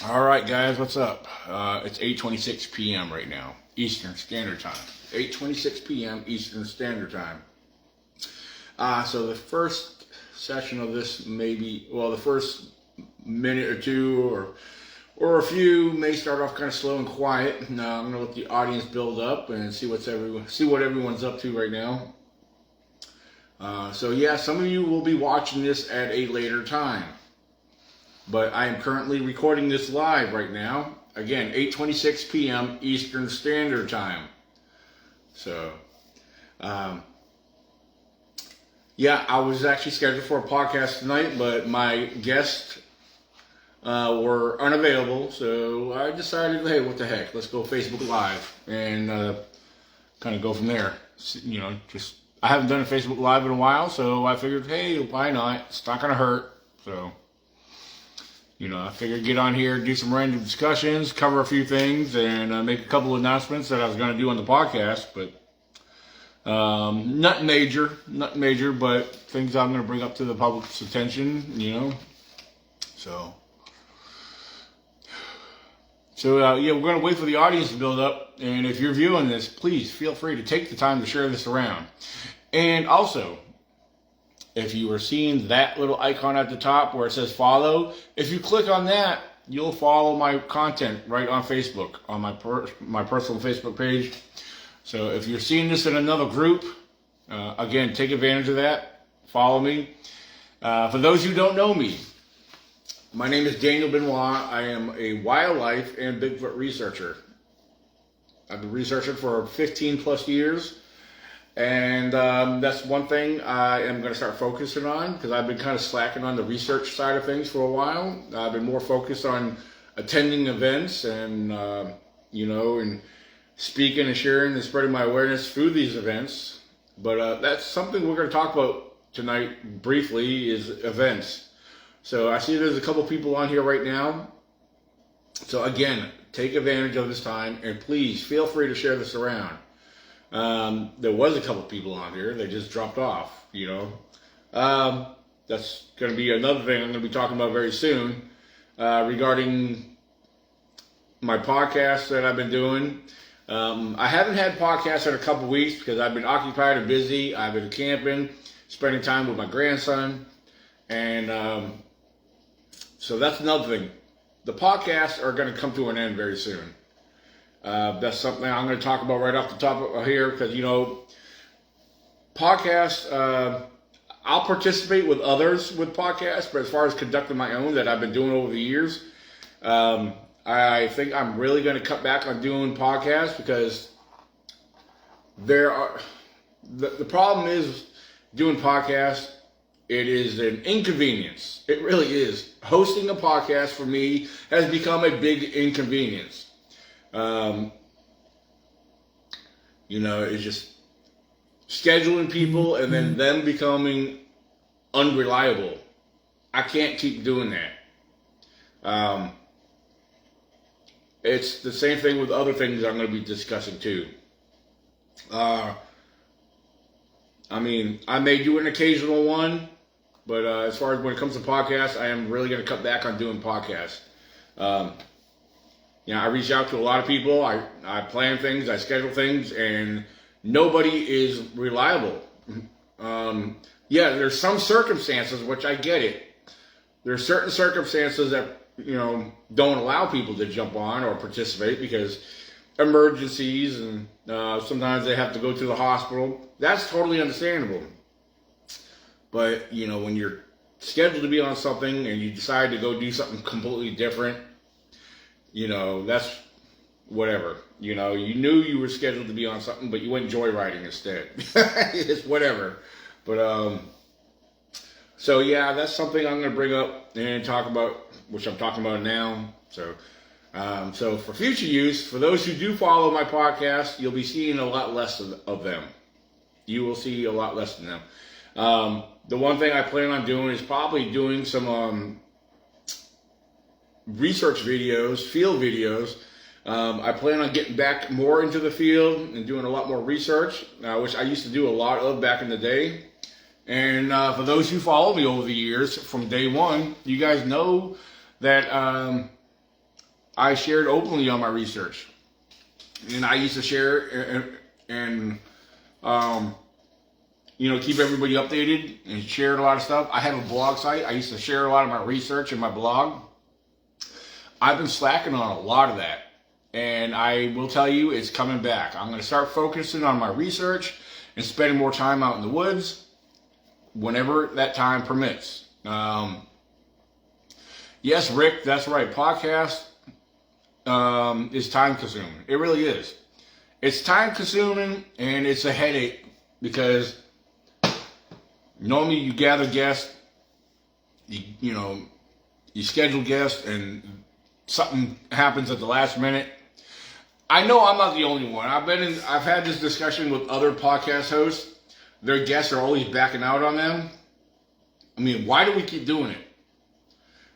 All right, guys, what's up? It's 8:26 p.m. right now, Eastern Standard Time. 8:26 p.m. Eastern Standard Time. So the first session of this the first minute or two or a few may start off kind of slow and quiet. Now I'm gonna let the audience build up and see what everyone's up to right now. So yeah, some of you will be watching this at a later time. But I am currently recording this live right now. Again, 8:26 p.m. Eastern Standard Time. So, yeah, I was actually scheduled for a podcast tonight, but my guests were unavailable. So I decided, hey, what the heck? Let's go Facebook Live and kind of go from there. I haven't done a Facebook Live in a while, so I figured, hey, why not? It's not going to hurt. So, I figured get on here, do some random discussions, cover a few things, and make a couple of announcements that I was going to do on the podcast, but not major, but things I'm going to bring up to the public's attention, So yeah, we're going to wait for the audience to build up, and if you're viewing this, please feel free to take the time to share this around. And also, if you are seeing that little icon at the top where it says follow, if you click on that, you'll follow my content right on Facebook, on my personal Facebook page. So if you're seeing this in another group, again, take advantage of that. Follow me. For those who don't know me, my name is Daniel Benoit. I am a wildlife and Bigfoot researcher. I've been researching for 15 plus years. And that's one thing I am going to start focusing on, because I've been kind of slacking on the research side of things for a while. I've been more focused on attending events and, and speaking and sharing and spreading my awareness through these events. But that's something we're going to talk about tonight briefly, is events. So I see there's a couple people on here right now. So again, take advantage of this time, and please feel free to share this around. There was a couple people on here. They just dropped off, That's going to be another thing I'm going to be talking about very soon, regarding my podcast that I've been doing. I haven't had podcasts in a couple weeks because I've been occupied and busy. I've been camping, spending time with my grandson. And so that's another thing. The podcasts are going to come to an end very soon. That's something I'm going to talk about right off the top of here, because, podcasts, I'll participate with others with podcasts, but as far as conducting my own that I've been doing over the years, I think I'm really going to cut back on doing podcasts, because the problem is doing podcasts, it is an inconvenience. It really is. Hosting a podcast for me has become a big inconvenience. It's just scheduling people and then them becoming unreliable. I can't keep doing that. It's the same thing with other things I'm going to be discussing too. I may do an occasional one, but as far as when it comes to podcasts, I am really going to cut back on doing podcasts. I reach out to a lot of people. I plan things, I schedule things, and nobody is reliable. There's some circumstances, which I get it. There's certain circumstances that, don't allow people to jump on or participate because emergencies, and sometimes they have to go to the hospital. That's totally understandable. But, when you're scheduled to be on something and you decide to go do something completely different, that's whatever. You knew you were scheduled to be on something, but you went joyriding instead. It's whatever. But, so yeah, that's something I'm going to bring up and talk about, which I'm talking about now. So for future use, for those who do follow my podcast, you'll be seeing a lot less of them. You will see a lot less of them. The one thing I plan on doing is probably doing some, research videos, field videos. I plan on getting back more into the field and doing a lot more research, which I used to do a lot of back in the day. And for those who follow me over the years, from day one, you guys know that I shared openly on my research. And I used to share and keep everybody updated and share a lot of stuff. I have a blog site. I used to share a lot of my research in my blog. I've been slacking on a lot of that. And I will tell you, it's coming back. I'm going to start focusing on my research and spending more time out in the woods whenever that time permits. Yes, Rick, that's right. Podcast is time consuming. It really is. It's time consuming and it's a headache because normally you gather guests, you schedule guests, and something happens at the last minute. I know I'm not the only one. I've had this discussion with other podcast hosts. Their guests are always backing out on them. I mean, why do we keep doing it?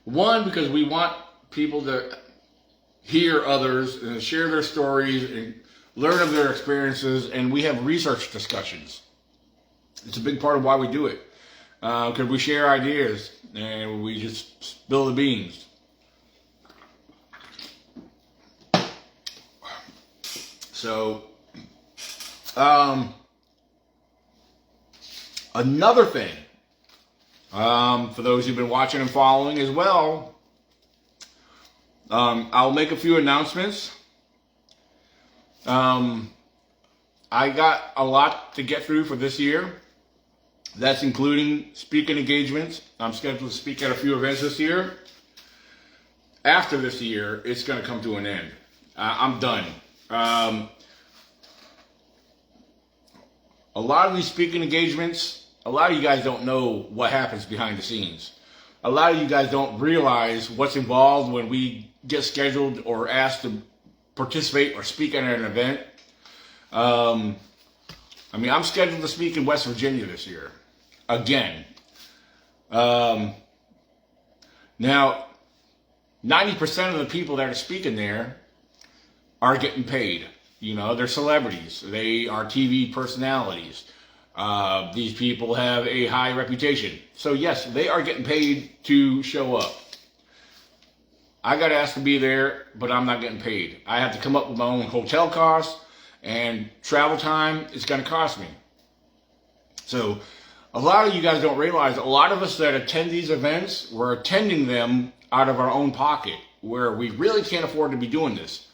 One, because we want people to hear others and share their stories and learn of their experiences, and we have research discussions. It's a big part of why we do it, because we share ideas and we just spill the beans. So, another thing, for those who've been watching and following as well, I'll make a few announcements. I got a lot to get through for this year. That's including speaking engagements. I'm scheduled to speak at a few events this year. After this year, it's going to come to an end. I'm done. A lot of these speaking engagements, a lot of you guys don't know what happens behind the scenes. A lot of you guys don't realize what's involved when we get scheduled or asked to participate or speak at an event. I'm scheduled to speak in West Virginia this year. Again. Now, 90% of the people that are speaking there are getting paid. They're celebrities. They are TV personalities. These people have a high reputation. So yes, they are getting paid to show up. I got asked to be there, but I'm not getting paid. I have to come up with my own hotel costs, and travel time is going to cost me. So a lot of you guys don't realize, a lot of us that attend these events, we're attending them out of our own pocket, where we really can't afford to be doing this.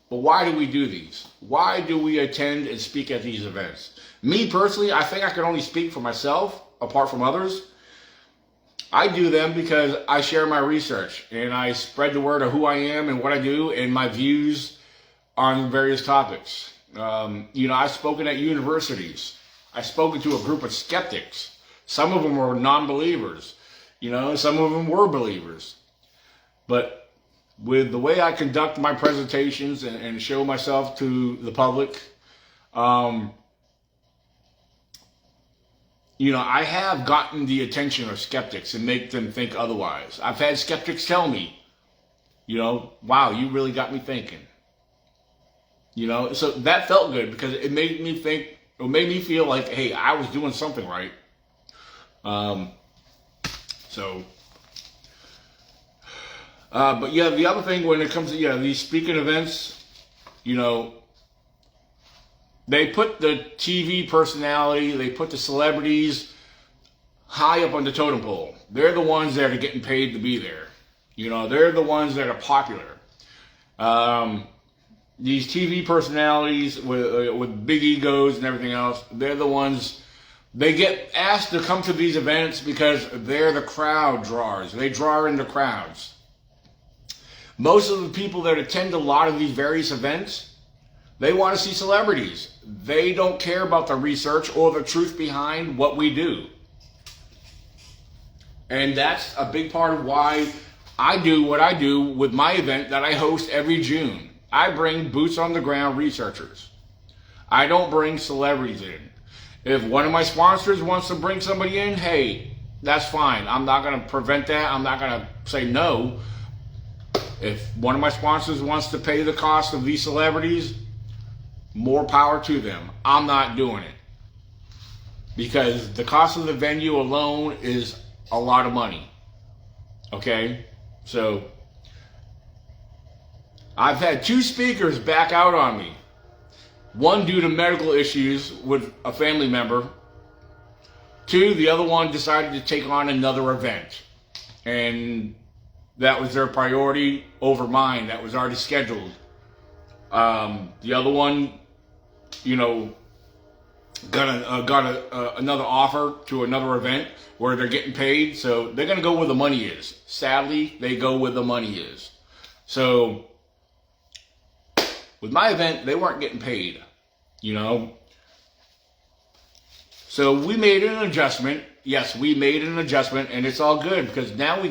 But why do we do these? Why do we attend and speak at these events? Me personally, I think I can only speak for myself, apart from others. I do them because I share my research and I spread the word of who I am and what I do and my views on various topics. I've spoken at universities. I've spoken to a group of skeptics. Some of them were non-believers. Some of them were believers. But with the way I conduct my presentations and show myself to the public, I have gotten the attention of skeptics and make them think otherwise. I've had skeptics tell me, wow, you really got me thinking. So that felt good because it made me think, it made me feel like, hey, I was doing something right. But yeah, the other thing when it comes to these speaking events, they put the TV personality, they put the celebrities high up on the totem pole. They're the ones that are getting paid to be there. They're the ones that are popular. These TV personalities with big egos and everything else, they're the ones, they get asked to come to these events because they're the crowd drawers. They draw in the crowds. Most of the people that attend a lot of these various events, they want to see celebrities. They don't care about the research or the truth behind what we do. And that's a big part of why I do what I do with my event that I host every June. I bring boots on the ground researchers. I don't bring celebrities in. If one of my sponsors wants to bring somebody in, hey, that's fine. I'm not going to prevent that. I'm not going to say no. If one of my sponsors wants to pay the cost of these celebrities, more power to them. I'm not doing it. Because the cost of the venue alone is a lot of money. Okay? So, I've had 2 speakers back out on me. One due to medical issues with a family member. 2, the other one decided to take on another event. And that was their priority over mine. That was already scheduled. The other one, you know, got another offer to another event where they're getting paid. So they're going to go where the money is. Sadly, they go where the money is. So with my event, they weren't getting paid, you know. So we made an adjustment. Yes, we made an adjustment, and it's all good because now we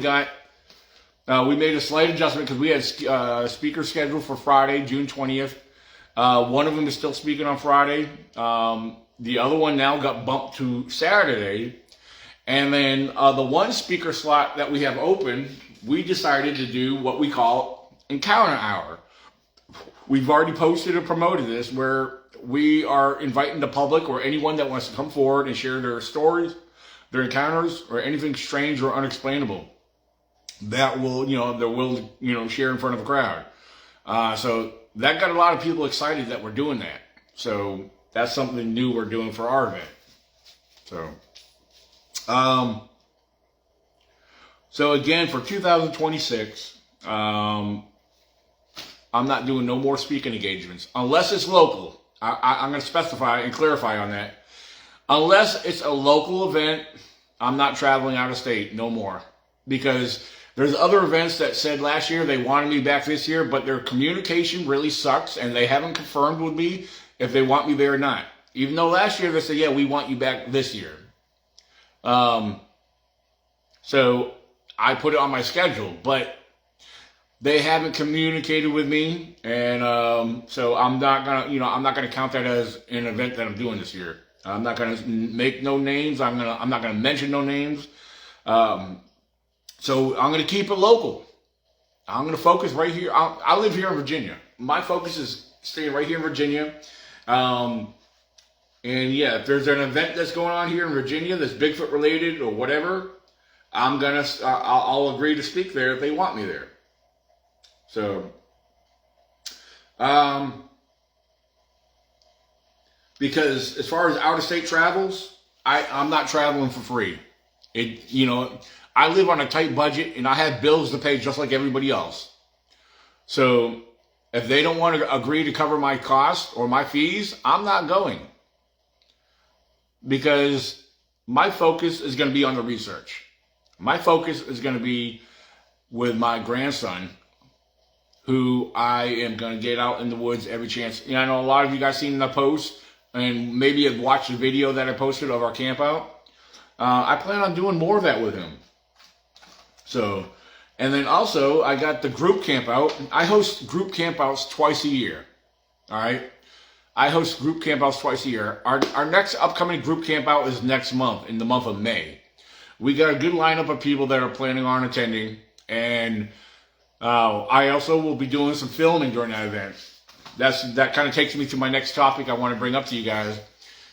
made a slight adjustment because we had speakers scheduled for Friday, June 20th. One of them is still speaking on Friday. The other one now got bumped to Saturday. And then the one speaker slot that we have open, we decided to do what we call Encounter Hour. We've already posted and promoted this where we are inviting the public or anyone that wants to come forward and share their stories, their encounters, or anything strange or unexplainable that will, you know, share in front of a crowd. So that got a lot of people excited that we're doing that. So that's something new we're doing for our event. So again, for 2026, I'm not doing no more speaking engagements unless it's local. I'm going to specify and clarify on that. Unless it's a local event, I'm not traveling out of state no more. Because there's other events that said last year they wanted me back this year, but their communication really sucks and they haven't confirmed with me if they want me there or not. Even though last year they said, yeah, we want you back this year. So I put it on my schedule, but they haven't communicated with me, and so I'm not gonna count that as an event that I'm doing this year. I'm not gonna make no names. I'm not gonna mention no names. So I'm gonna keep it local. I'm gonna focus right here. I live here in Virginia. My focus is staying right here in Virginia. And yeah, if there's an event that's going on here in Virginia that's Bigfoot related or whatever, I'll agree to speak there if they want me there. So, because as far as out-of-state travels, I'm not traveling for free. I live on a tight budget and I have bills to pay just like everybody else. So, if they don't want to agree to cover my costs or my fees, I'm not going. Because my focus is going to be on the research. My focus is going to be with my grandson, who I am going to get out in the woods every chance. I know a lot of you guys seen the post and maybe have watched the video that I posted of our camp out. I plan on doing more of that with him. So, and then also I got the group camp out. I host group campouts twice a year. All right. I host group campouts twice a year. Our next upcoming group campout is next month, in the month of May. We got a good lineup of people that are planning on attending, and I also will be doing some filming during that event. That kind of takes me to my next topic I want to bring up to you guys,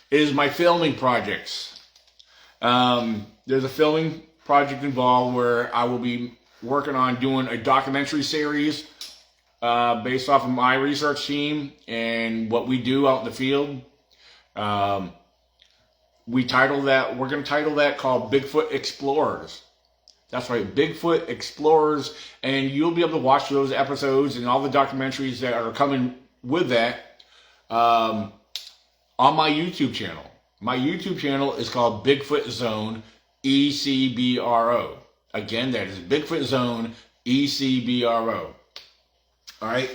is my filming projects. There's a filming project involved where I will be working on doing a documentary series based off of my research team and what we do out in the field. We're going to title that called Bigfoot Explorers. That's right, Bigfoot Explorers, and you'll be able to watch those episodes and all the documentaries that are coming with that on my YouTube channel. My YouTube channel is called Bigfoot Zone ECBRO. Again, that is Bigfoot Zone ECBRO. All right.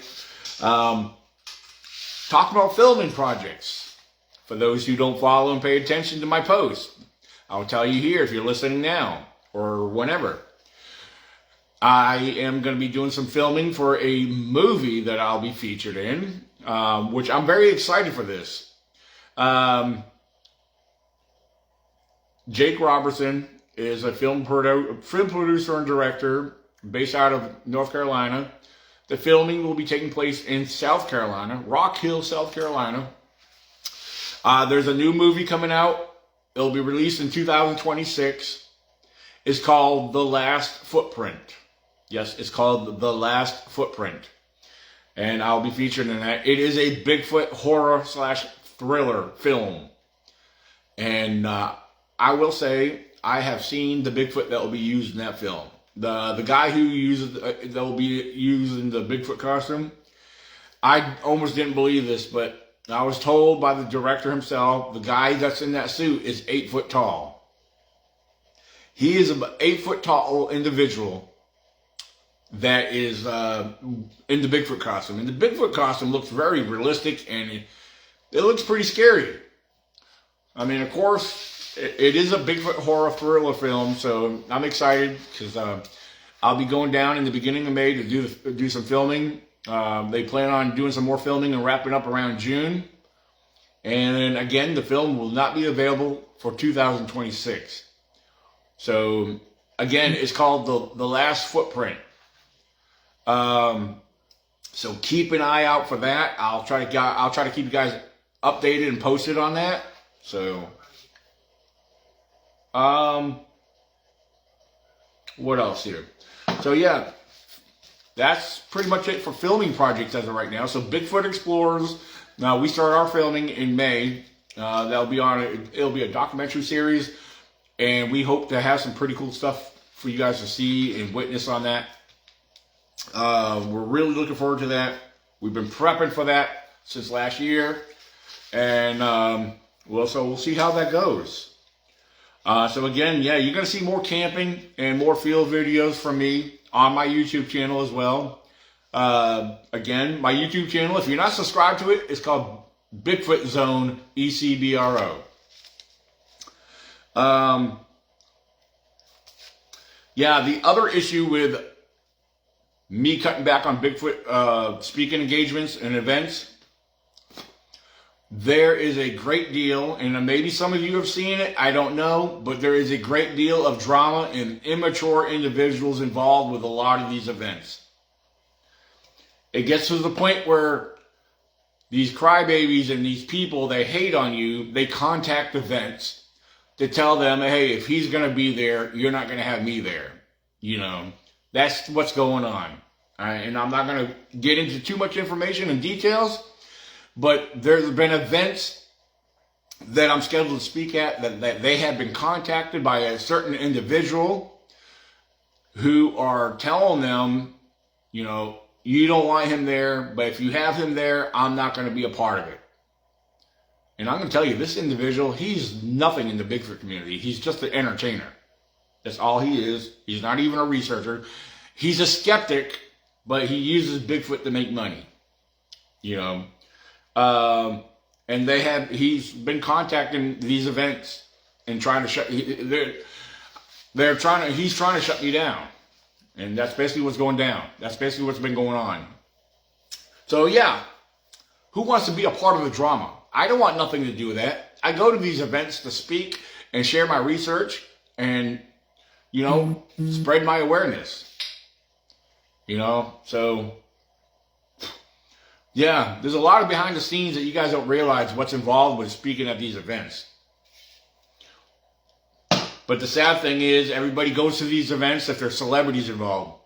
Talk about filming projects. For those who don't follow and pay attention to my posts, I'll tell you here if you're listening now or whenever. I am going to be doing some filming for a movie that I'll be featured in, which I'm very excited for this. Jake Robertson is a film producer and director based out of North Carolina. The filming will be taking place in South Carolina, Rock Hill, South Carolina. There's a new movie coming out. It'll be released in 2026. It's called The Last Footprint. Yes, it's called The Last Footprint. and I'll be featured in that. It is a Bigfoot horror / thriller film. And I will say, I have seen the Bigfoot that will be used in that film. The guy who uses that will be using the Bigfoot costume, I almost didn't believe this, but I was told by the director himself, the guy that's in that suit is 8 foot tall. He is an 8 foot tall individual that is in the Bigfoot costume. And the Bigfoot costume looks very realistic, and it looks pretty scary. I mean, of course, it is a Bigfoot horror thriller film, so I'm excited because I'll be going down in the beginning of May to do some filming. They plan on doing some more filming and wrapping up around June. And then again, the film will not be available for 2026. So again, it's called The Last Footprint. So keep an eye out for that. I'll try to keep you guys updated and posted on that. So, what else here? So yeah, that's pretty much it for filming projects as of right now. So Bigfoot Explorers, now we start our filming in May. It'll be a documentary series, and we hope to have some pretty cool stuff for you guys to see and witness on that. We're really looking forward to that. We've been prepping for that since last year, and so we'll see how that goes. So again, yeah, you're going to see more camping and more field videos from me on my YouTube channel as well. Again, my YouTube channel, if you're not subscribed to it, it's called Bigfoot Zone ECBRO. Yeah, the other issue with me cutting back on Bigfoot speaking engagements and events, there is a great deal, and maybe some of you have seen it, I don't know, but there is a great deal of drama and immature individuals involved with a lot of these events. It gets to the point where these crybabies and these people, they hate on you, they contact events to tell them, hey, if he's going to be there, you're not going to have me there. You know, that's what's going on. All right, and I'm not going to get into too much information and details, but there's been events that I'm scheduled to speak at that they have been contacted by a certain individual who are telling them, you know, you don't want him there, but if you have him there, I'm not going to be a part of it. And I'm going to tell you, this individual, he's nothing in the Bigfoot community. He's just an entertainer. That's all he is. He's not even a researcher. He's a skeptic, but he uses Bigfoot to make money. You know, and he's been contacting these events and trying to he's trying to shut me down. And that's basically what's going down. That's basically what's been going on. So yeah, who wants to be a part of the drama? I don't want nothing to do with that. I go to these events to speak and share my research and, you know, spread my awareness. You know, so yeah, there's a lot of behind the scenes that you guys don't realize what's involved with speaking at these events. But the sad thing is, everybody goes to these events if there's celebrities involved.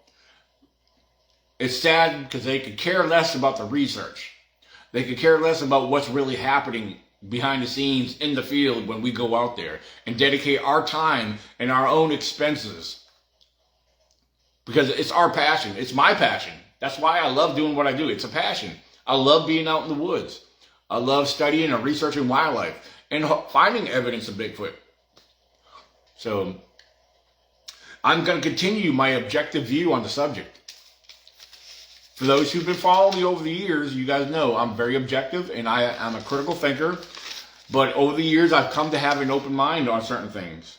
It's sad because they could care less about the research. They could care less about what's really happening behind the scenes in the field when we go out there and dedicate our time and our own expenses. Because it's our passion. It's my passion. That's why I love doing what I do. It's a passion. I love being out in the woods. I love studying and researching wildlife and finding evidence of Bigfoot. So I'm going to continue my objective view on the subject. For those who've been following me over the years, you guys know I'm very objective and I'm a critical thinker. But over the years, I've come to have an open mind on certain things.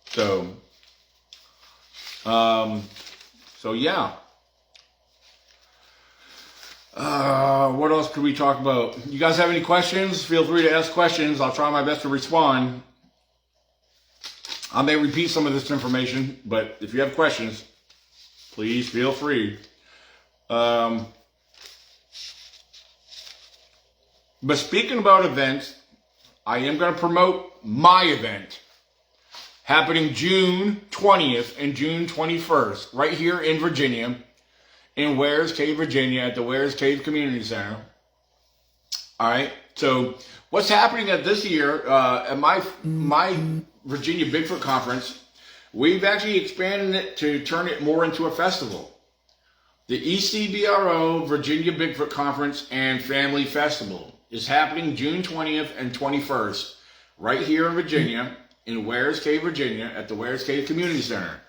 So yeah. What else could we talk about? You guys have any questions? Feel free to ask questions. I'll try my best to respond. I may repeat some of this information, but if you have questions, please feel free. But speaking about events, I am going to promote my event happening June 20th and June 21st right here in Virginia. in Wares Cave, Virginia, at the Wares Cave Community Center. All right. So what's happening at this year at my Virginia Bigfoot Conference? We've actually expanded it to turn it more into a festival. The ECBRO Virginia Bigfoot Conference and Family Festival is happening June 20th and 21st right here in Virginia, in Wares Cave, Virginia, at the Wares Cave Community Center.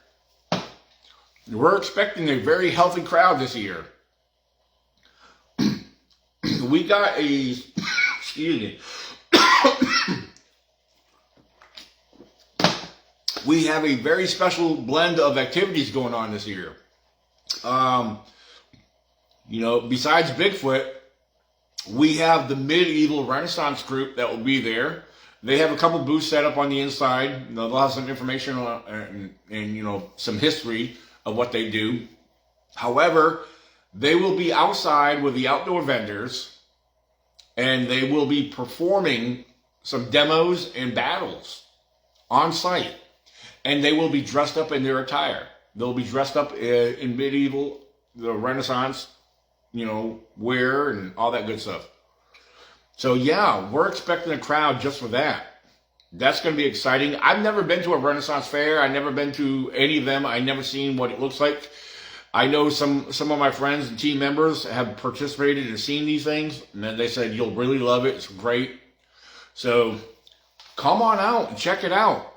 We're expecting a very healthy crowd this year. We got a, excuse me, we have a very special blend of activities going on this year. You know, besides Bigfoot, we have the Medieval Renaissance group that will be there. They have a couple booths set up on the inside. They'll have some information and you know, some history of what they do. However, they will be outside with the outdoor vendors, and they will be performing some demos and battles on site. And they will be dressed up in their attire. They'll be dressed up in medieval, the Renaissance, you know, wear and all that good stuff. So yeah, we're expecting a crowd just for that. That's going to be exciting. I've never been to a Renaissance fair. I've never been to any of them. I've never seen what it looks like. I know some of my friends and team members have participated and seen these things, and then they said, you'll really love it. It's great. So come on out and check it out.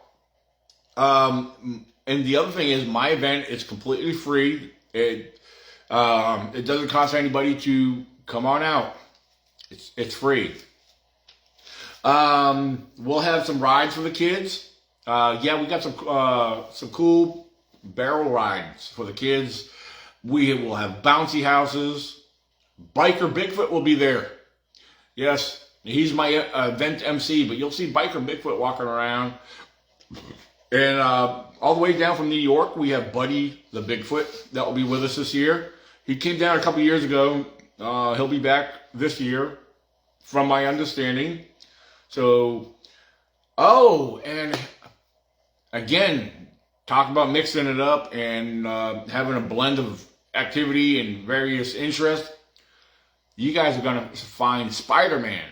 And the other thing is, my event is completely free. It doesn't cost anybody to come on out. It's free. We'll have some rides for the kids. Yeah, we got some cool barrel rides for the kids. We will have bouncy houses. Biker Bigfoot will be there. Yes, he's my event MC, but you'll see Biker Bigfoot walking around. And all the way down from New York, we have Buddy the Bigfoot that will be with us this year. He came down a couple years ago. He'll be back this year, from my understanding. So, oh, and again, talk about mixing it up and having a blend of activity and various interests. You guys are going to find Spider-Man.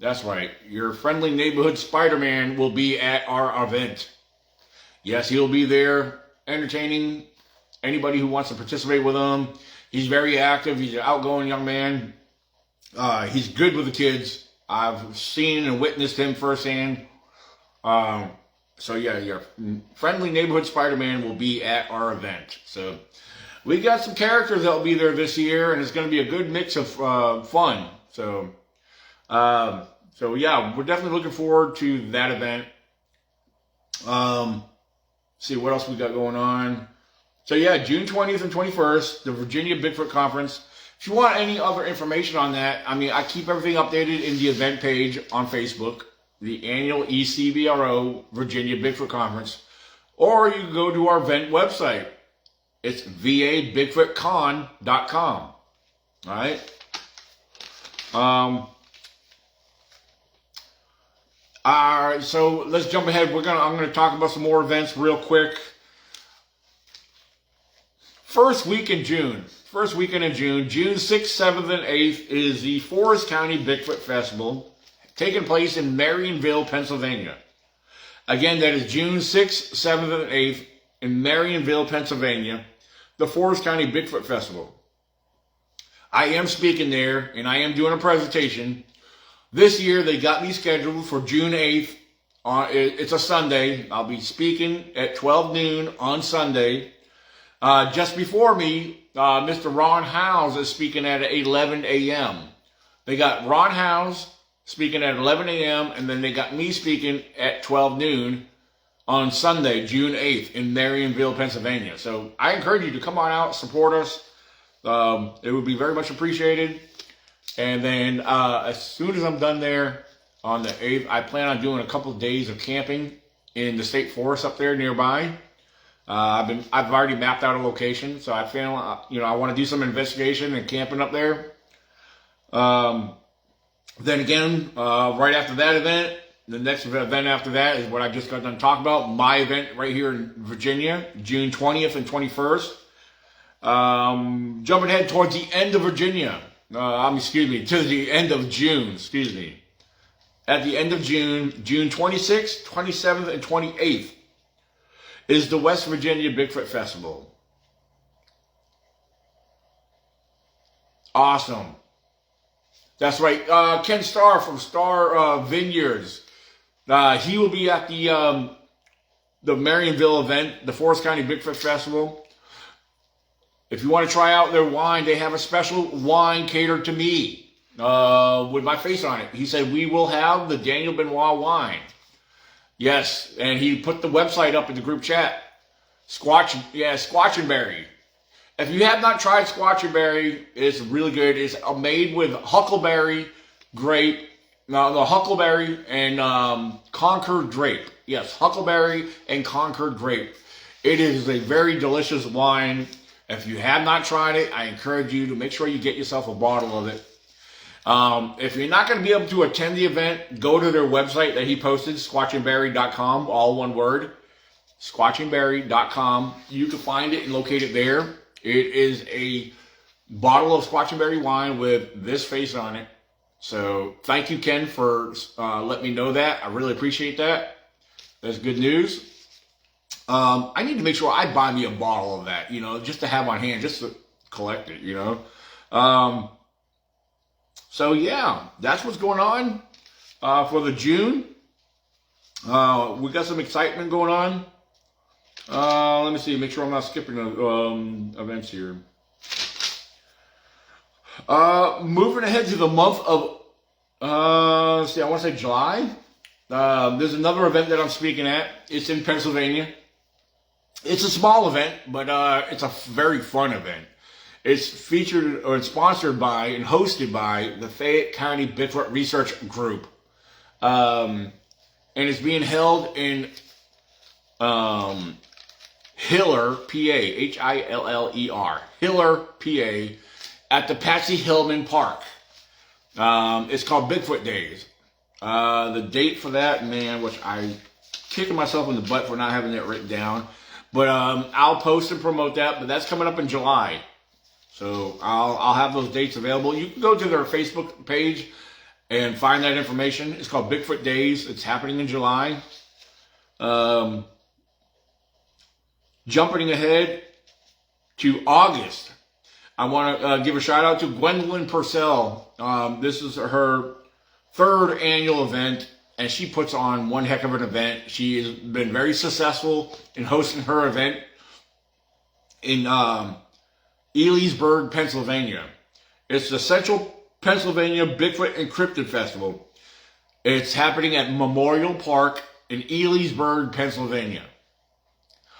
That's right. Your friendly neighborhood Spider-Man will be at our event. Yes, he'll be there entertaining anybody who wants to participate with him. He's very active. He's an outgoing young man. He's good with the kids. I've seen and witnessed him firsthand. So yeah, your friendly neighborhood Spider-Man will be at our event. So we got some characters that will be there this year, and it's going to be a good mix of fun. So yeah, we're definitely looking forward to that event. See what else we got going on. So yeah, June 20th and 21st, the Virginia Bigfoot Conference. If you want any other information on that, I mean, I keep everything updated in the event page on Facebook, the annual ECBRO Virginia Bigfoot Conference, or you can go to our event website. It's vabigfootcon.com. All right. So let's jump ahead. I'm gonna talk about some more events real quick. First weekend in June, June 6th, 7th, and 8th is the Forest County Bigfoot Festival, taking place in Marionville, Pennsylvania. Again, that is June 6th, 7th, and 8th in Marionville, Pennsylvania, the Forest County Bigfoot Festival. I am speaking there, and I am doing a presentation. This year, they got me scheduled for June 8th. It's a Sunday. I'll be speaking at 12 noon on Sunday. Just before me, Mr. Ron Howes is speaking at 11 a.m. They got Ron Howes speaking at 11 a.m. and then they got me speaking at 12 noon on Sunday, June 8th in Marionville, Pennsylvania. So I encourage you to come on out, support us. It would be very much appreciated. And then as soon as I'm done there on the 8th, I plan on doing a couple of days of camping in the state forest up there nearby. I've already mapped out a location, so I feel I want to do some investigation and camping up there. Then again, right after that event, the next event after that is what I just got done talking about. My event right here in Virginia, June 20th and 21st. Jumping ahead towards the end of Virginia. Excuse me, to the end of June, excuse me. At the end of June, June 26th, 27th, and 28th, is the West Virginia Bigfoot Festival. Awesome. That's right. Ken Starr from Star Vineyards. He will be at the Marionville event, the Forest County Bigfoot Festival. If you want to try out their wine, they have a special wine catered to me with my face on it. He said, we will have the Daniel Benoit wine. Yes, and he put the website up in the group chat. Squatch and Berry. If you have not tried Squatch and Berry, it's really good. It's made with huckleberry grape. No, huckleberry and Concord grape. Yes, huckleberry and Concord grape. It is a very delicious wine. If you have not tried it, I encourage you to make sure you get yourself a bottle of it. If you're not going to be able to attend the event, go to their website that he posted, squatchandberry.com, all one word, squatchandberry.com. You can find it and locate it there. It is a bottle of Squatch and Berry wine with this face on it. So thank you, Ken, for letting me know that. I really appreciate that. That's good news. I need to make sure I buy me a bottle of that, just to have on hand, just to collect it, So yeah, that's what's going on for the June. We got some excitement going on. Let me see, make sure I'm not skipping events here. Moving ahead to the month of, I want to say July. There's another event that I'm speaking at. It's in Pennsylvania. It's a small event, but it's a very fun event. It's featured or it's sponsored by and hosted by the Fayette County Bigfoot Research Group. And it's being held in Hiller, PA, Hiller, Hiller, PA, at the Patsy Hillman Park. It's called Bigfoot Days. The date for that, man, which I'm kicking myself in the butt for not having it written down. But I'll post and promote that, but that's coming up in July. So I'll have those dates available. You can go to their Facebook page and find that information. It's called Bigfoot Days. It's happening in July. Jumping ahead to August, I want to give a shout out to Gwendolyn Purcell. This is her third annual event, and she puts on one heck of an event. She has been very successful in hosting her event in Elysburg, Pennsylvania. It's the Central Pennsylvania Bigfoot Encrypted Festival. It's happening at Memorial Park in Elysburg, Pennsylvania.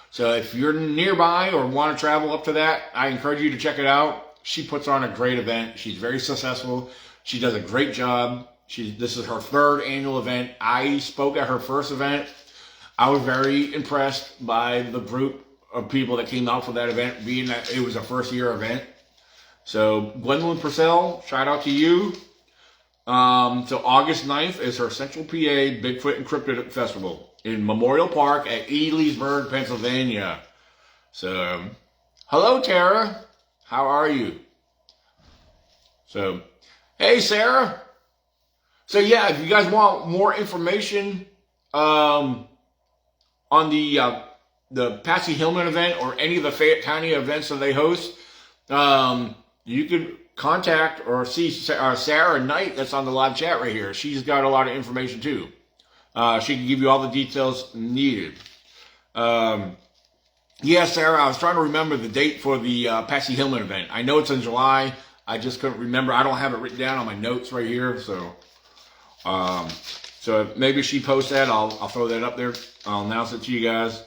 So if you're nearby or want to travel up to that, I encourage you to check it out. She puts on a great event. She's very successful. She does a great job. This is her third annual event. I spoke at her first event. I was very impressed by the group of people that came out for that event, being that it was a first year event. So Gwendolyn Purcell, shout out to you. So August 9th is her Central PA Bigfoot Encrypted Festival in Memorial Park at Elysburg, Pennsylvania. So, hello Tara, how are you? So, hey Sarah. So yeah, if you guys want more information on the Patsy Hillman event or any of the Fayette County events that they host, you could contact or see Sarah Knight that's on the live chat right here. She's got a lot of information too. She can give you all the details needed. Yeah, Sarah, I was trying to remember the date for the Patsy Hillman event. I know it's in July. I just couldn't remember. I don't have it written down on my notes right here. So so maybe she posts that. I'll throw that up there. I'll announce it to you guys.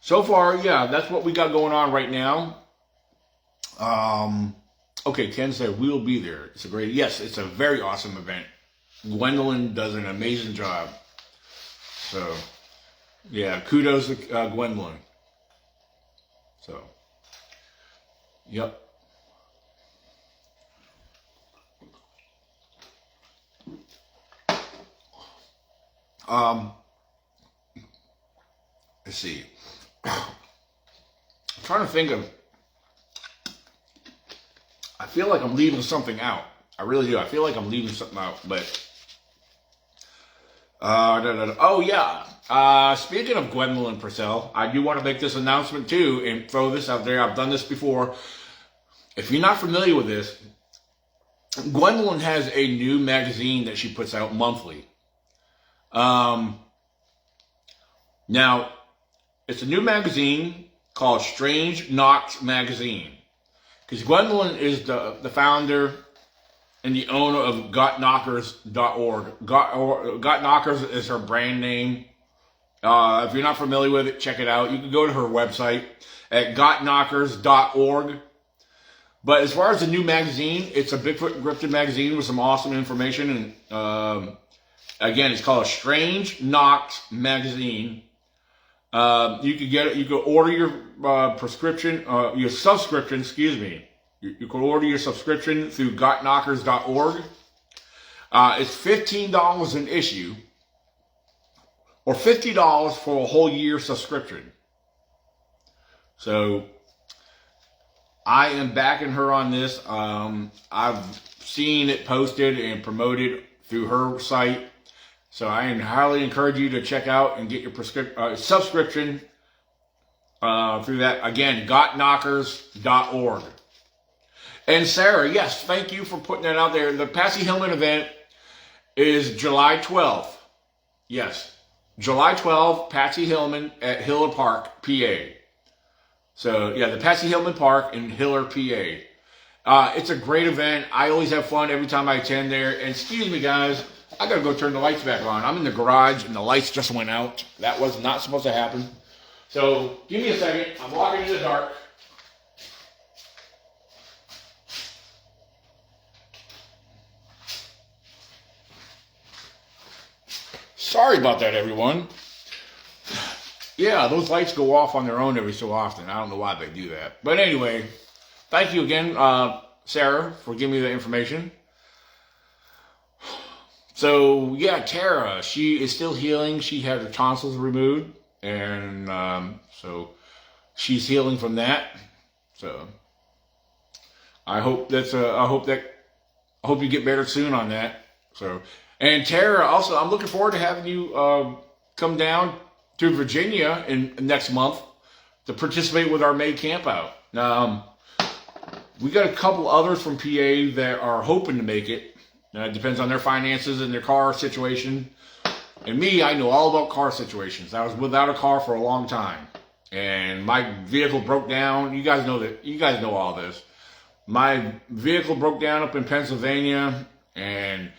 So far, yeah, that's what we got going on right now. Okay, Ken said we'll be there. Yes, it's a very awesome event. Gwendolyn does an amazing job. So, yeah, kudos to Gwendolyn. So, yep. Um, let's see. I'm trying to think of. I feel like I'm leaving something out. I really do. I feel like I'm leaving something out, but. Oh yeah. Speaking of Gwendolyn Purcell, I do want to make this announcement too and throw this out there. I've done this before. If you're not familiar with this, Gwendolyn has a new magazine that she puts out monthly. Now, it's a new magazine called Strange Knocks Magazine. Because Gwendolyn is the founder and the owner of gotknockers.org. Got Knockers is her brand name. If you're not familiar with it, check it out. You can go to her website at gotknockers.org. But as far as the new magazine, it's a Bigfoot encrypted magazine with some awesome information. And again, it's called Strange Knocks Magazine. You could get it. You could order your your subscription. Excuse me. You can order your subscription through gotknockers.org. It's $15 an issue, or $50 for a whole year subscription. So I am backing her on this. I've seen it posted and promoted through her site. So I highly encourage you to check out and get your subscription through that. Again, gotknockers.org. And Sarah, yes, thank you for putting that out there. The Patsy Hillman event is July 12th. Yes, July 12th, Patsy Hillman at Hiller Park, PA. So, yeah, the Patsy Hillman Park in Hiller, PA. It's a great event. I always have fun every time I attend there. And excuse me, guys, I got to go turn the lights back on. I'm in the garage, and the lights just went out. That was not supposed to happen. So, give me a second. I'm walking in the dark. Sorry about that, everyone. Yeah, those lights go off on their own every so often. I don't know why they do that. But anyway, thank you again, Sarah, for giving me the information. So, yeah, Tara, she is still healing. She had her tonsils removed. And so she's healing from that. So I hope I hope you get better soon on that. So, and Tara, also, I'm looking forward to having you come down to Virginia in next month to participate with our May campout. We got a couple others from PA that are hoping to make it. It depends on their finances and their car situation. And me, I know all about car situations. I was without a car for a long time, and my vehicle broke down. You guys know that. You guys know all this. My vehicle broke down up in Pennsylvania, and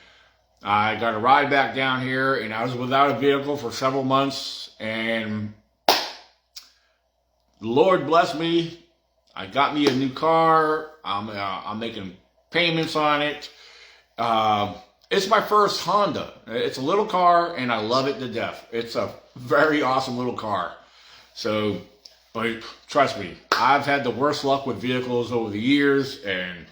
I got a ride back down here, and I was without a vehicle for several months, and the Lord bless me. I got me a new car. I'm making payments on it. It's my first Honda. It's a little car, and I love it to death. It's a very awesome little car. So, but trust me, I've had the worst luck with vehicles over the years, and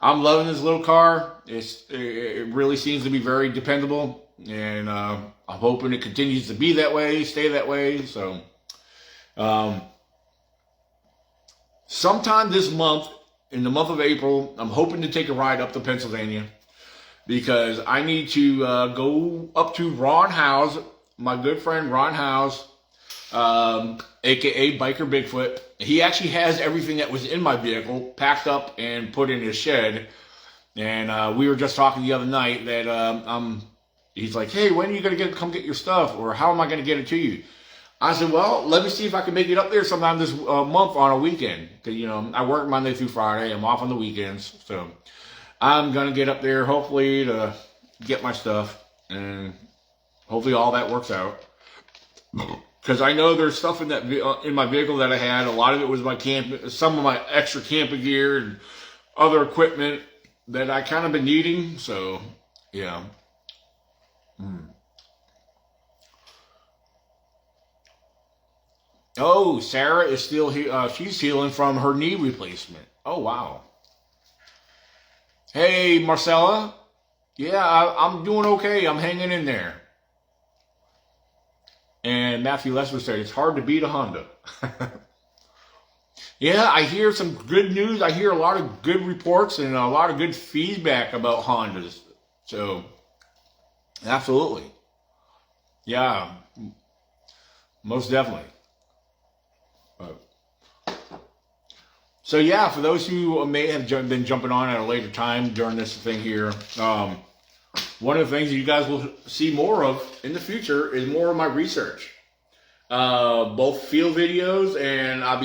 I'm loving this little car. It really seems to be very dependable, and I'm hoping it continues to be that way, stay that way. So, sometime this month, in the month of April, I'm hoping to take a ride up to Pennsylvania, because I need to go up to Ron House, my good friend Ron House, aka Biker Bigfoot. He actually has everything that was in my vehicle packed up and put in his shed. And we were just talking the other night that he's like, hey, when are you going to come get your stuff? Or how am I going to get it to you? I said, well, let me see if I can make it up there sometime this month on a weekend. Because, you know, I work Monday through Friday. I'm off on the weekends. So I'm going to get up there, hopefully, to get my stuff. And hopefully all that works out. Because I know there's stuff in that in my vehicle that I had. A lot of it was my some of my extra camping gear and other equipment that I kind of been needing. So, yeah. Oh, Sarah is still here. She's healing from her knee replacement. Oh, wow. Hey, Marcella. Yeah, I'm doing okay. I'm hanging in there. And Matthew Lesser said, it's hard to beat a Honda. Yeah, I hear some good news. I hear a lot of good reports and a lot of good feedback about Hondas. So, absolutely. Yeah, most definitely. So yeah, for those who may have been jumping on at a later time during this thing here, one of the things you guys will see more of in the future is more of my research. Both field videos, and I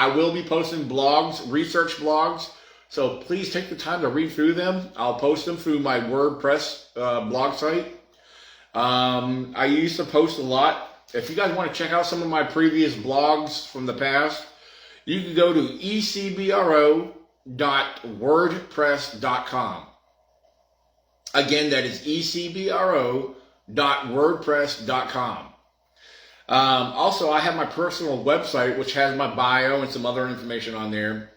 will be posting blogs, research blogs. So please take the time to read through them. I'll post them through my WordPress blog site. I used to post a lot. If you guys want to check out some of my previous blogs from the past, you can go to ecbro.wordpress.com. Again, that is ecbro.wordpress.com. Also, I have my personal website, which has my bio and some other information on there.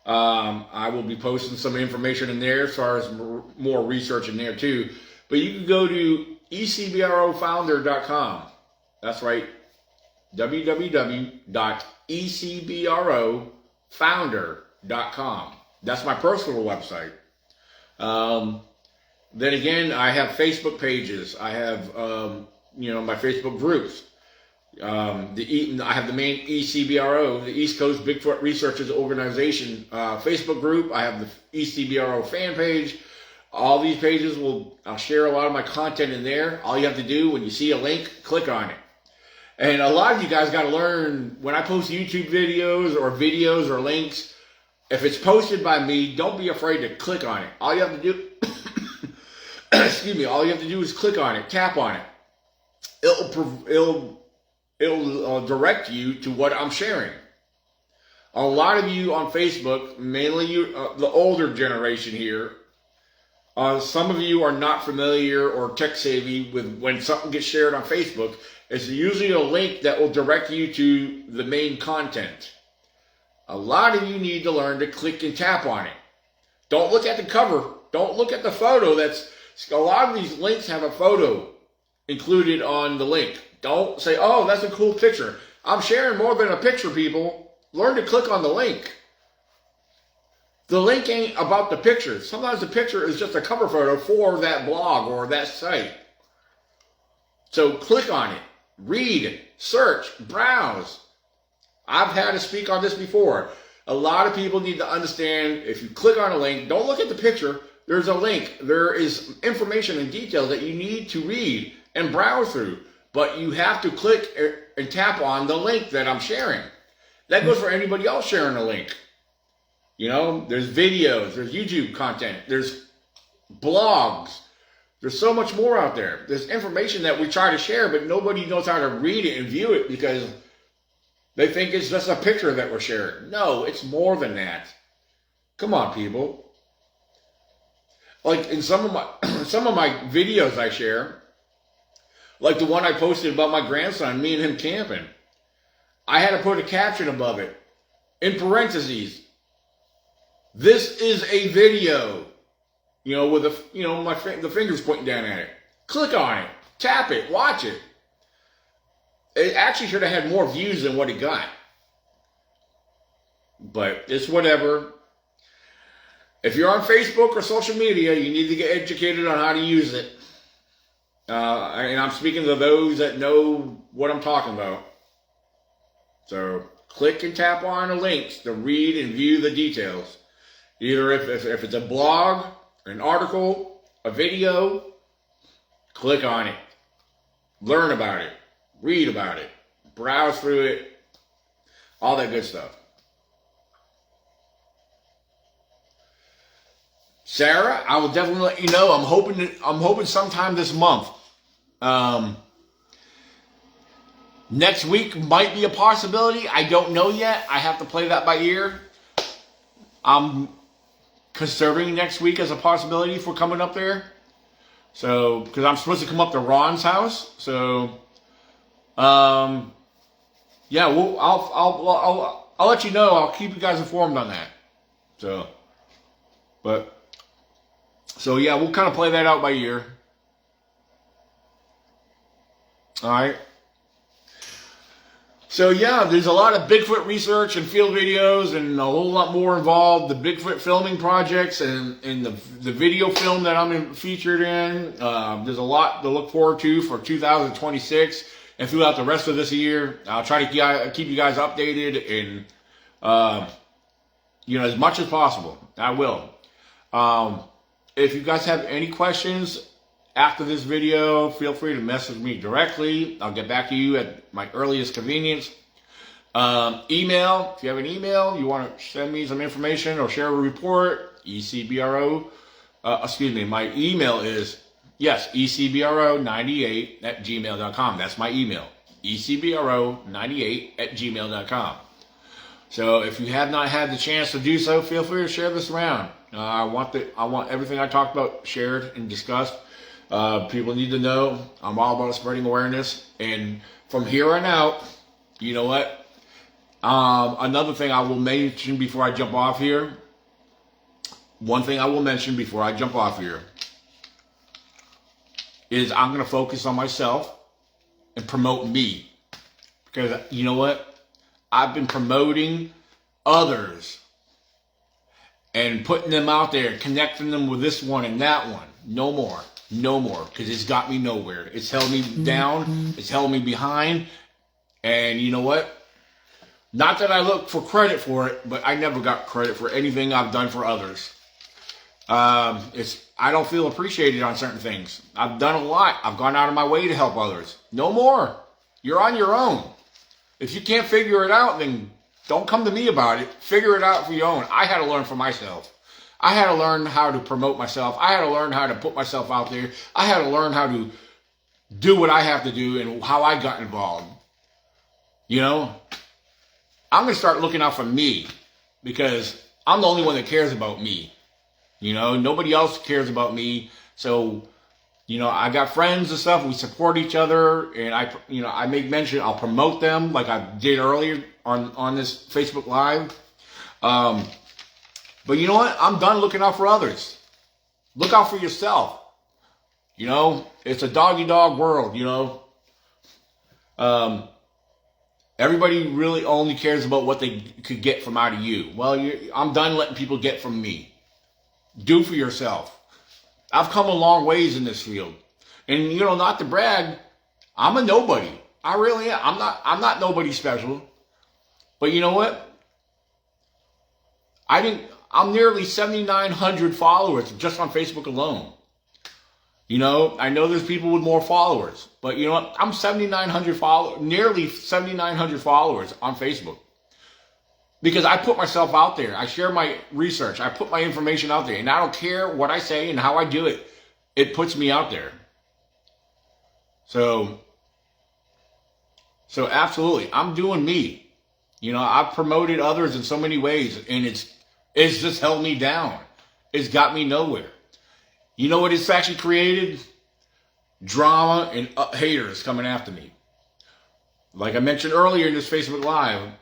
I will be posting some information in there as far as more research in there too. But you can go to ecbrofounder.com. That's right, www.ecbrofounder.com. That's my personal website. Then again, I have Facebook pages. I have, my Facebook groups. I have the main ECBRO, the East Coast Bigfoot Researchers Organization Facebook group. I have the ECBRO fan page. All these pages I'll share a lot of my content in there. All you have to do when you see a link, click on it. And a lot of you guys got to learn, when I post YouTube videos or links, if it's posted by me, don't be afraid to click on it. All you have to do, all you have to do is click on it, tap on it. It'll direct you to what I'm sharing. A lot of you on Facebook, mainly the older generation here, some of you are not familiar or tech savvy with when something gets shared on Facebook. It's usually a link that will direct you to the main content. A lot of you need to learn to click and tap on it. Don't look at the cover. Don't look at the photo. A lot of these links have a photo included on the link. Don't say, oh, that's a cool picture. I'm sharing more than a picture, people. Learn to click on the link. The link ain't about the picture. Sometimes the picture is just a cover photo for that blog or that site. So click on it. Read, search, browse. I've had to speak on this before. A lot of people need to understand, if you click on a link, don't look at the picture. There's a link. There is information and details that you need to read and browse through. But you have to click and tap on the link that I'm sharing. That goes for anybody else sharing a link. There's videos, there's YouTube content, there's blogs. There's so much more out there. There's information that we try to share, but nobody knows how to read it and view it because they think it's just a picture that we're sharing. No, it's more than that. Come on, people. Like in some of my videos I share, like the one I posted about my grandson, me and him camping, I had to put a caption above it in parentheses. This is a video. With the fingers pointing down at it. Click on it, tap it, watch it. It actually should have had more views than what it got. But it's whatever. If you're on Facebook or social media, you need to get educated on how to use it. And I'm speaking to those that know what I'm talking about. So click and tap on the links to read and view the details. Either if it's a blog, an article, a video, click on it. Learn about it. Read about it. Browse through it. All that good stuff. Sarah, I will definitely let you know. I'm hoping sometime this month. Next week might be a possibility. I don't know yet. I have to play that by ear. I'm considering next week as a possibility for coming up there. So, because I'm supposed to come up to Ron's house. So, yeah, I'll let you know. I'll keep you guys informed on that. So yeah, we'll kind of play that out by ear. All right. So yeah, there's a lot of Bigfoot research and field videos and a whole lot more involved. The Bigfoot filming projects and the video film that I'm featured in. There's a lot to look forward to for 2026 and throughout the rest of this year. I'll try to keep you guys updated and as much as possible. I will. If you guys have any questions after this video, feel free to message me directly. I'll get back to you at my earliest convenience. Email, if you have an email, you want to send me some information or share a report, ECBRO, my email is, ECBRO98@gmail.com. That's my email, ECBRO98@gmail.com. So if you have not had the chance to do so, feel free to share this around. I want everything I talked about shared and discussed. People need to know I'm all about spreading awareness. And from here on out, you know what? Another thing I will mention before I jump off here. One thing I will mention before I jump off here is I'm going to focus on myself and promote me. Because you know what? I've been promoting others and putting them out there, connecting them with this one and that one. No more. No more, because it's got me nowhere. It's held me down. It's held me behind. And you know what? Not that I look for credit for it, but I never got credit for anything I've done for others. I don't feel appreciated on certain things. I've done a lot. I've gone out of my way to help others. No more. You're on your own. If you can't figure it out, then don't come to me about it. Figure it out for your own. I had to learn for myself. I had to learn how to promote myself. I had to learn how to put myself out there. I had to learn how to do what I have to do and how I got involved. I'm going to start looking out for me because I'm the only one that cares about me. Nobody else cares about me. So, I got friends and stuff. We support each other, and I make mention. I'll promote them like I did earlier on this Facebook Live. But you know what? I'm done looking out for others. Look out for yourself. It's a dog-eat-dog world, everybody really only cares about what they could get from out of you. Well, I'm done letting people get from me. Do for yourself. I've come a long ways in this field. And, not to brag, I'm a nobody. I really am. I'm not nobody special. But you know what? I'm nearly 7,900 followers just on Facebook alone. I know there's people with more followers, but you know what? I'm nearly 7,900 followers on Facebook. Because I put myself out there. I share my research. I put my information out there. And I don't care what I say and how I do it. It puts me out there. So absolutely, I'm doing me. I've promoted others in so many ways, and it's just held me down. It's got me nowhere. You know what it's actually created? Drama and haters coming after me. Like I mentioned earlier in this Facebook Live,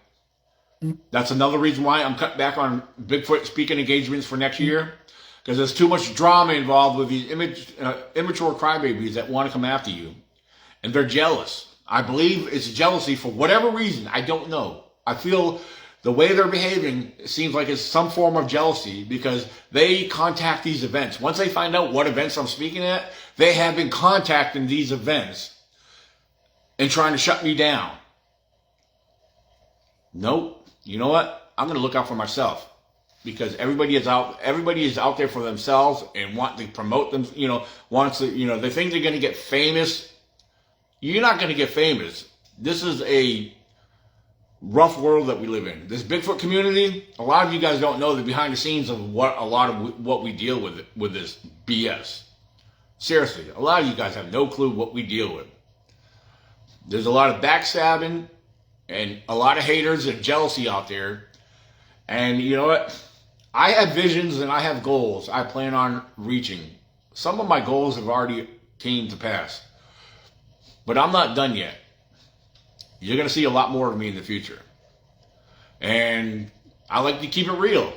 that's another reason why I'm cutting back on Bigfoot speaking engagements for next year. Because there's too much drama involved with these immature crybabies that want to come after you. And they're jealous. I believe it's jealousy for whatever reason. I don't know. I feel the way they're behaving, it seems like it's some form of jealousy because they contact these events. Once they find out what events I'm speaking at, they have been contacting these events and trying to shut me down. Nope. You know what? I'm going to look out for myself because everybody is out there for themselves and want to promote them, they think they're going to get famous. You're not going to get famous. This is a rough world that we live in. This Bigfoot community, a lot of you guys don't know the behind the scenes of what we deal with this BS. Seriously, a lot of you guys have no clue what we deal with. There's a lot of backstabbing and a lot of haters and jealousy out there. And you know what? I have visions and I have goals I plan on reaching. Some of my goals have already came to pass. But I'm not done yet. You're going to see a lot more of me in the future. And I like to keep it real.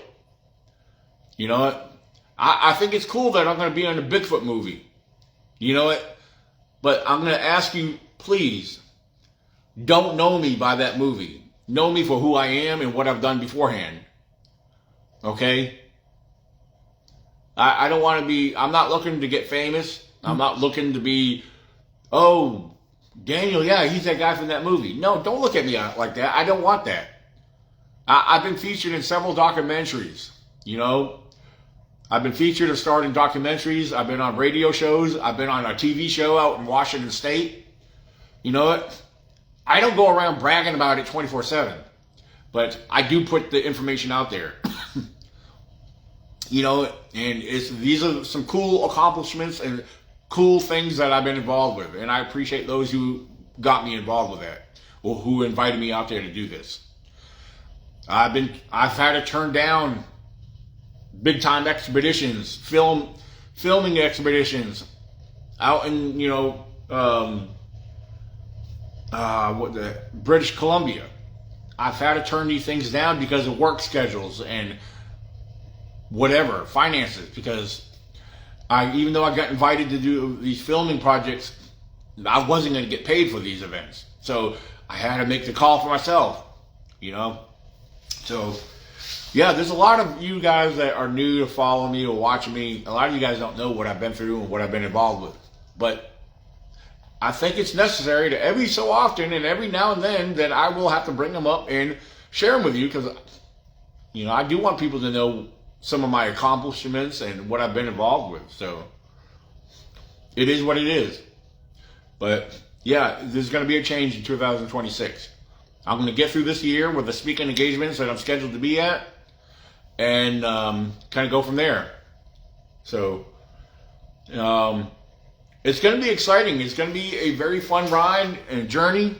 You know what? I think it's cool that I'm going to be in a Bigfoot movie. You know what? But I'm going to ask you, please, don't know me by that movie. Know me for who I am and what I've done beforehand. Okay? I don't want to be, I'm not looking to get famous. I'm not looking to be, oh, Daniel, yeah, he's that guy from that movie. No, don't look at me like that. I don't want that. I've been featured in several documentaries, you know. I've been featured or starred in documentaries. I've been on radio shows. I've been on a TV show out in Washington State. You know what? I don't go around bragging about it 24/7, but I do put the information out there. You know, and these are some cool accomplishments and cool things that I've been involved with, and I appreciate those who got me involved with that or who invited me out there to do this. I've had to turn down big time expeditions, filming expeditions out in, you know, British Columbia. I've had to turn these things down because of work schedules and whatever, finances, because even though I got invited to do these filming projects, I wasn't going to get paid for these events. So I had to make the call for myself, you know. So, yeah, there's a lot of you guys that are new to follow me or watching me. A lot of you guys don't know what I've been through and what I've been involved with. But I think it's necessary to every so often and every now and then that I will have to bring them up and share them with you because, you know, I do want people to know some of my accomplishments and what I've been involved with. So it is what it is. But yeah, there's going to be a change in 2026. I'm going to get through this year with the speaking engagements that I'm scheduled to be at and kind of go from there. So it's going to be exciting. It's going to be a very fun ride and journey.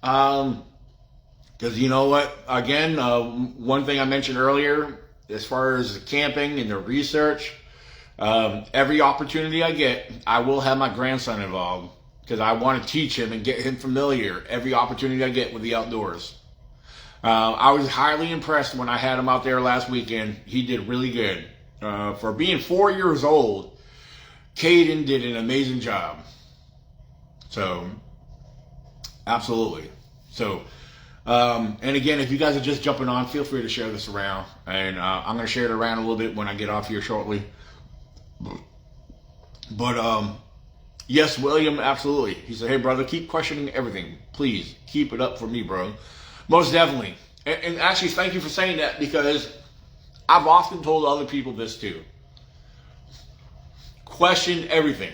Because you know what? Again, one thing I mentioned earlier, as far as the camping and the research, every opportunity I get, I will have my grandson involved because I want to teach him and get him familiar every opportunity I get with the outdoors. I was highly impressed when I had him out there last weekend. He did really good. For being 4 years old, Caden did an amazing job. So, absolutely. So, and again, if you guys are just jumping on, feel free to share this around. And I'm going to share it around a little bit when I get off here shortly. But, yes, William, absolutely. He said, hey, brother, keep questioning everything. Please, keep it up for me, bro. Most definitely. And actually, thank you for saying that because I've often told other people this too. Question everything.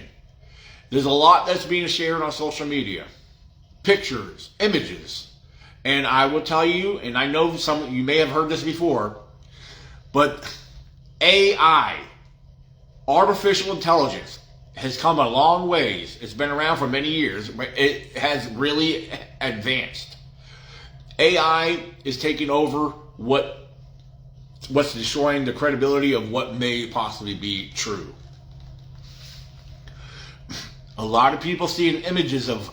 There's a lot that's being shared on social media. Pictures, images. And I will tell you, and I know some of you may have heard this before, but AI, artificial intelligence, has come a long ways. It's been around for many years, but it has really advanced. AI is taking over what's destroying the credibility of what may possibly be true. A lot of people seeing images of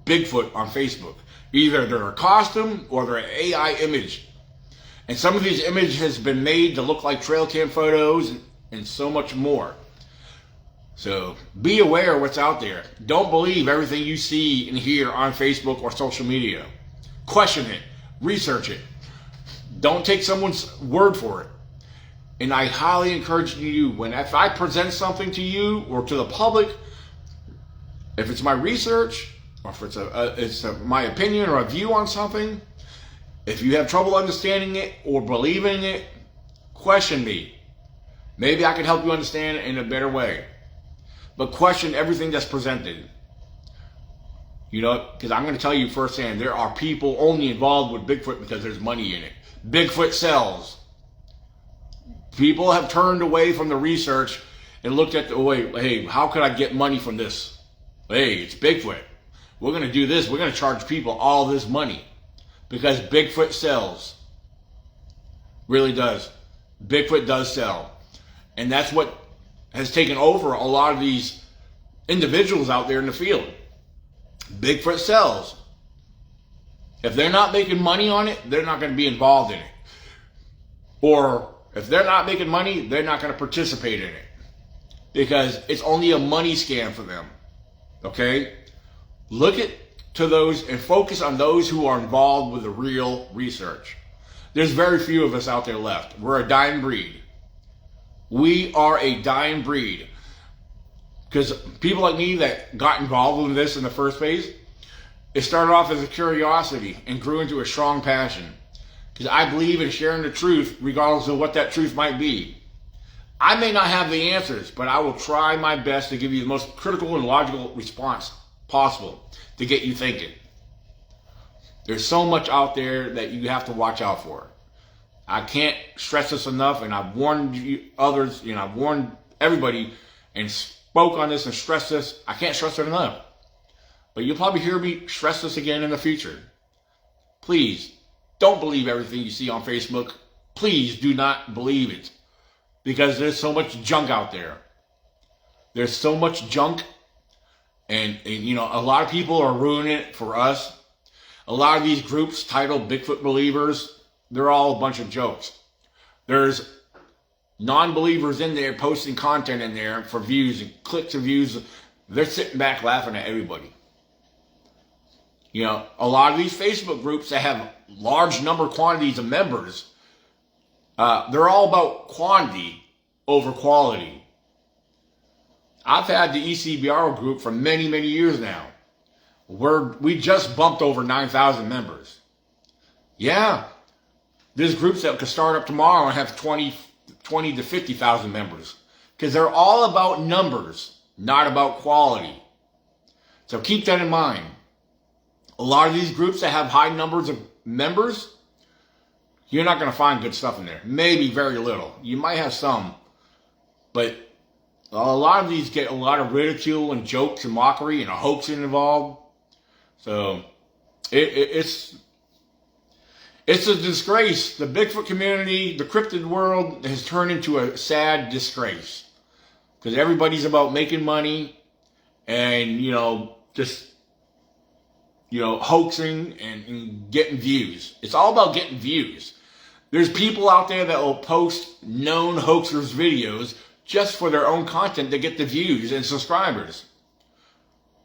Bigfoot on Facebook. Either they're a costume or they're an AI image. And some of these images has been made to look like trail cam photos and so much more. So be aware of what's out there. Don't believe everything you see and hear on Facebook or social media. Question it. Research it. Don't take someone's word for it. And I highly encourage you, if I present something to you or to the public, if it's my research or if it's my opinion or a view on something, if you have trouble understanding it or believing it, question me. Maybe I can help you understand it in a better way. But question everything that's presented. You know, because I'm going to tell you firsthand, there are people only involved with Bigfoot because there's money in it. Bigfoot sells. People have turned away from the research and looked at hey, how could I get money from this? Hey, it's Bigfoot. We're going to do this. We're going to charge people all this money because Bigfoot sells. Really does. Bigfoot does sell. And that's what has taken over a lot of these individuals out there in the field. Bigfoot sells. If they're not making money on it, they're not going to be involved in it. Or if they're not making money, they're not going to participate in it. Because it's only a money scam for them. Okay? Look at to those and focus on those who are involved with the real research. There's very few of us out there left. We're a dying breed. We are a dying breed. Because people like me that got involved with this in the first phase, it started off as a curiosity and grew into a strong passion. Because I believe in sharing the truth regardless of what that truth might be. I may not have the answers, but I will try my best to give you the most critical and logical response possible to get you thinking. There's so much out there that you have to watch out for. I can't stress this enough, and I've warned you others, I've warned everybody and spoke on this and stressed this. I can't stress it enough. But you'll probably hear me stress this again in the future. Please, don't believe everything you see on Facebook. Please do not believe it. Because there's so much junk out there. There's so much junk. And a lot of people are ruining it for us. A lot of these groups titled Bigfoot Believers, they're all a bunch of jokes. There's non-believers in there posting content in there for views and clicks and views. They're sitting back laughing at everybody. A lot of these Facebook groups that have large number quantities of members, they're all about quantity over quality. I've had the ECBR group for many, many years now. We just bumped over 9,000 members. Yeah, there's groups that could start up tomorrow and have 20 to 50,000 members. Because they're all about numbers, not about quality. So keep that in mind. A lot of these groups that have high numbers of members, you're not going to find good stuff in there. Maybe very little. You might have some. But a lot of these get a lot of ridicule and jokes and mockery and a hoax involved. So it's a disgrace. The Bigfoot community, the cryptid world has turned into a sad disgrace. Because everybody's about making money and, hoaxing and getting views. It's all about getting views. There's people out there that will post known hoaxers videos just for their own content to get the views and subscribers.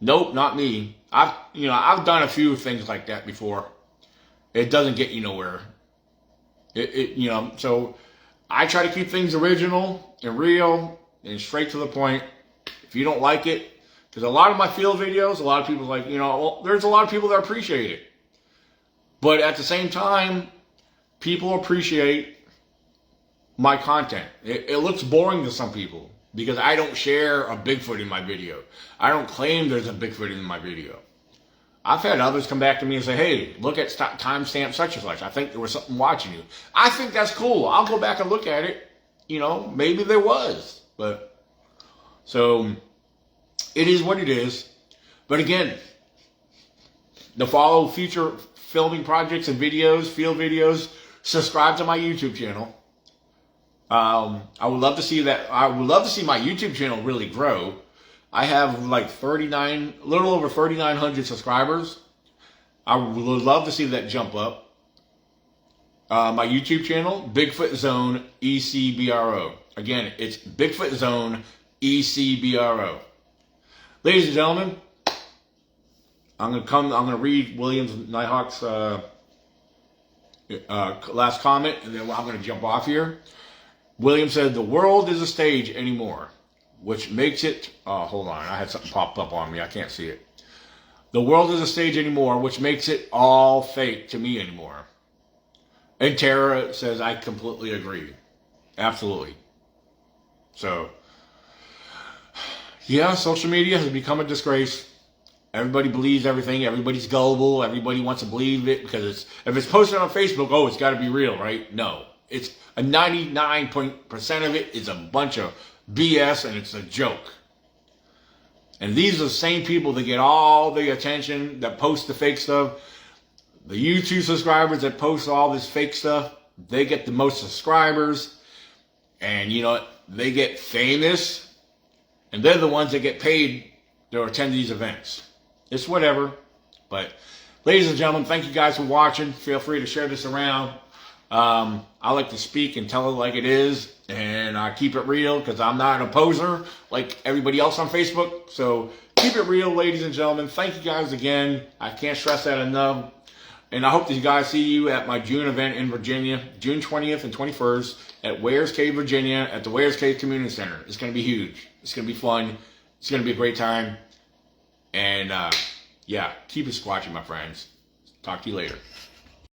Nope, not me. I've done a few things like that before. It doesn't get you nowhere. So I try to keep things original and real and straight to the point. If you don't like it, because a lot of my field videos, a lot of people are like, there's a lot of people that appreciate it. But at the same time, people appreciate my content. It looks boring to some people because I don't share a Bigfoot in my video. I don't claim there's a Bigfoot in my video. I've had others come back to me and say, hey, look at timestamp such and such. I think there was something watching you. I think that's cool. I'll go back and look at it. Maybe there was. So it is what it is. But again, to follow future filming projects and videos, field videos, subscribe to my YouTube channel. I would love to see that. I would love to see my YouTube channel really grow. I have like a little over 3,900 subscribers. I would love to see that jump up. My YouTube channel, Bigfoot Zone ECBRO. Again, it's Bigfoot Zone ECBRO. Ladies and gentlemen, I'm gonna read William Nighthawk's last comment, and then I'm gonna jump off here. William said, "The world is a stage anymore, which makes it." Hold on, I had something pop up on me. I can't see it. The world is a stage anymore, which makes it all fake to me anymore. And Tara says, "I completely agree, absolutely." So, yeah, social media has become a disgrace. Everybody believes everything. Everybody's gullible. Everybody wants to believe it because if it's posted on Facebook, it's got to be real, right? No, it's a 99% of it is a bunch of BS and it's a joke. And these are the same people that get all the attention, that post the fake stuff. The YouTube subscribers that post all this fake stuff, they get the most subscribers. And they get famous. And they're the ones that get paid to attend these events. It's whatever. But ladies and gentlemen, thank you guys for watching. Feel free to share this around. I like to speak and tell it like it is. And I keep it real because I'm not an opposer like everybody else on Facebook. So keep it real, ladies and gentlemen. Thank you guys again. I can't stress that enough. And I hope that you guys see you at my June event in Virginia, June 20th and 21st at Wares Cave, Virginia, at the Wares Cave Community Center. It's going to be huge. It's going to be fun. It's going to be a great time. And yeah, keep it squatchy, my friends. Talk to you later.